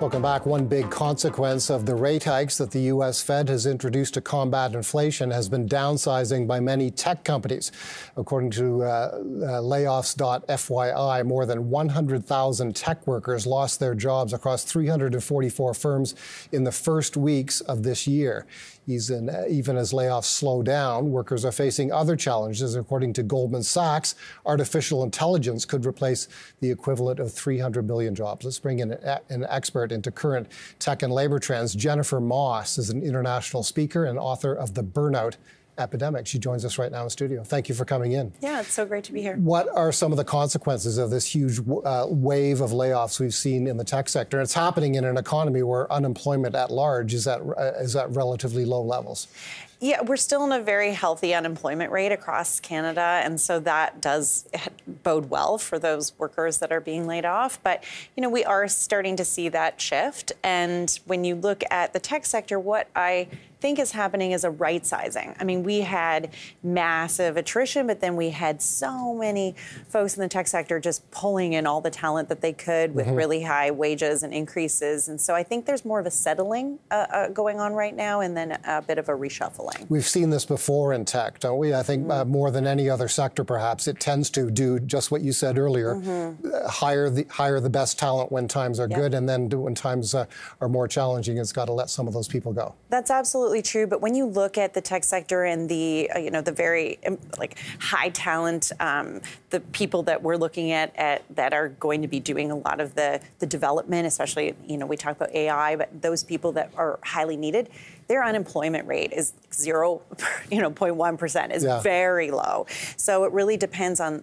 Welcome back. One big consequence of the rate hikes that the U.S. Fed has introduced to combat inflation has been downsizing by many tech companies. According to layoffs.fyi, more than 100,000 tech workers lost their jobs across 344 firms in the first weeks of this year. Even as layoffs slow down, workers are facing other challenges. According to Goldman Sachs, artificial intelligence could replace the equivalent of 300 million jobs. Let's bring in an expert into current tech and labor trends. Jennifer Moss is an international speaker and author of The Burnout Epidemic. She joins us right now in studio. Thank you for coming in. Yeah, it's so great to be here. What are some of the consequences of this huge wave of layoffs we've seen in the tech sector? It's happening in an economy where unemployment at large is at relatively low levels. Yeah, we're still in a very healthy unemployment rate across Canada, and so that does bode well for those workers that are being laid off. But, you know, we are starting to see that shift. And when you look at the tech sector, what I think is happening is a right sizing. I mean, we had massive attrition, but then we had so many folks in the tech sector just pulling in all the talent that they could with really high wages and increases. And so I think there's more of a settling going on right now, and then a bit of a reshuffling. We've seen this before in tech, don't we? I think more than any other sector, perhaps, it tends to do just what you said earlier, hire the best talent when times are good, and then when times are more challenging, it's got to let some of those people go. That's absolutely true. But when you look at the tech sector and the the very high talent, the people that we're looking at that are going to be doing a lot of the development, especially, we talk about AI, but those people that are highly needed, their unemployment rate is 0.1%, is very low. So it really depends on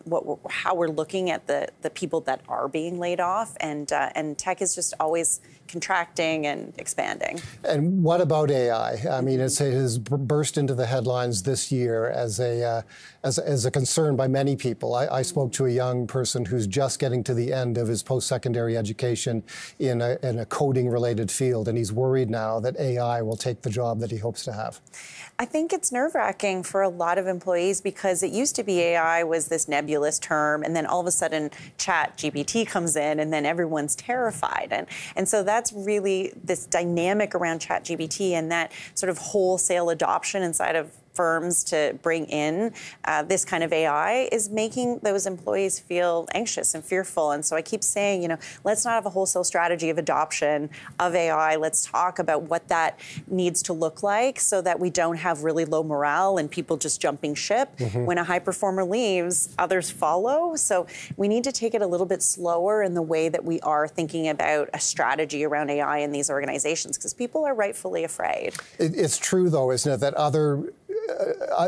how we're looking at the people that are being laid off, and tech is just always contracting and expanding. And what about AI? I mean, it has burst into the headlines this year as a concern by many people. I spoke to a young person who's just getting to the end of his post-secondary education in a coding-related field, and he's worried now that AI will take the job that he hopes to have. I think it's nerve-wracking for a lot of employees because it used to be AI was this nebulous term, and then all of a sudden ChatGPT comes in, and then everyone's terrified. And so that's really this dynamic around ChatGPT and that sort of wholesale adoption inside of firms to bring in this kind of AI is making those employees feel anxious and fearful. And so I keep saying, let's not have a wholesale strategy of adoption of AI. Let's talk about what that needs to look like so that we don't have really low morale and people just jumping ship. When a high performer leaves, others follow. So we need to take it a little bit slower in the way that we are thinking about a strategy around AI in these organizations, because people are rightfully afraid. It's true, though, isn't it, that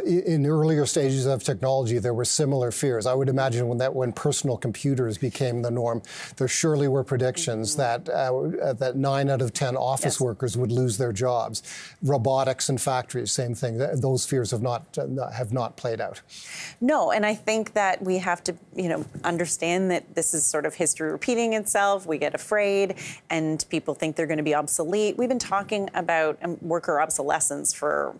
in earlier stages of technology, there were similar fears. I would imagine when personal computers became the norm, there surely were predictions that 9 out of 10 office workers would lose their jobs. Robotics in factories, same thing. Those fears have not played out. No, and I think that we have to, understand that this is sort of history repeating itself. We get afraid, and people think they're going to be obsolete. We've been talking about worker obsolescence for,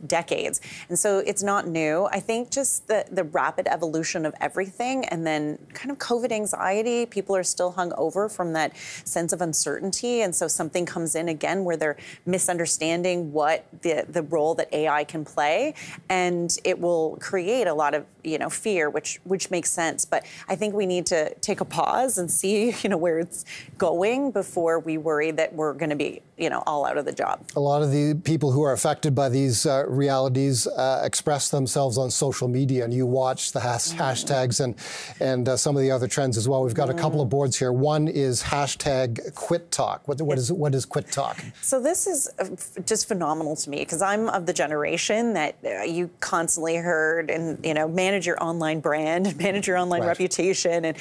decades. And so it's not new. I think just the rapid evolution of everything, and then kind of COVID anxiety. People are still hung over from that sense of uncertainty. And so something comes in again where they're misunderstanding what the role that AI can play. And it will create a lot of, fear, which makes sense. But I think we need to take a pause and see, where it's going before we worry that we're going to be, all out of the job. A lot of the people who are affected by these realities express themselves on social media, and you watch the hashtags and some of the other trends as well. We've got a couple of boards here. One is hashtag quit talk. What is quit talk? So this is just phenomenal to me, because I'm of the generation that you constantly heard and, manage your online brand, manage your online reputation, and,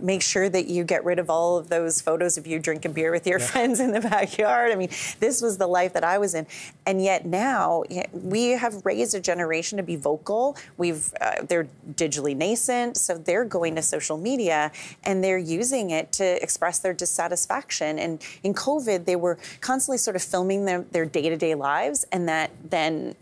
make sure that you get rid of all of those photos of you drinking beer with your friends in the backyard. I mean, this was the life that I was in. And yet now we have raised a generation to be vocal. They're digitally nascent, so they're going to social media and they're using it to express their dissatisfaction. And in COVID, they were constantly sort of filming their day-to-day lives, and that then,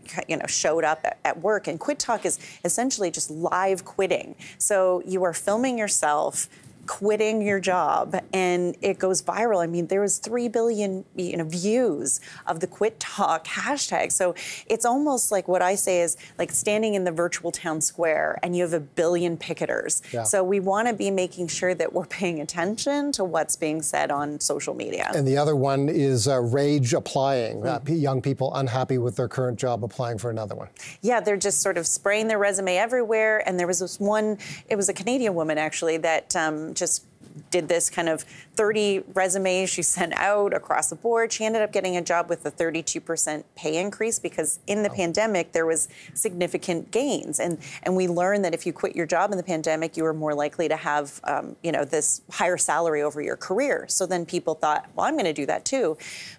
showed up at work. And Quit Talk is essentially just live quitting. So you are filming yourself quitting your job, and it goes viral. I mean, there was 3 billion views of the quit talk hashtag. So it's almost like what I say is like standing in the virtual town square and you have 1 billion picketers. Yeah. So we want to be making sure that we're paying attention to what's being said on social media. And the other one is rage applying. Young people unhappy with their current job applying for another one. Yeah, they're just sort of spraying their resume everywhere. And there was this one, it was a Canadian woman actually that just did this kind of 30 resumes she sent out across the board. She ended up getting a job with a 32% pay increase because in the pandemic, there was significant gains. And we learned that if you quit your job in the pandemic, you were more likely to have, this higher salary over your career. So then people thought, well, I'm going to do that too.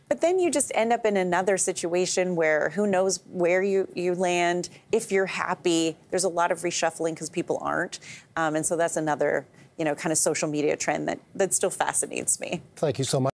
But then you just end up in another situation where who knows where you land. If you're happy, there's a lot of reshuffling because people aren't. And so that's another kind of social media trend that still fascinates me. Thank you so much.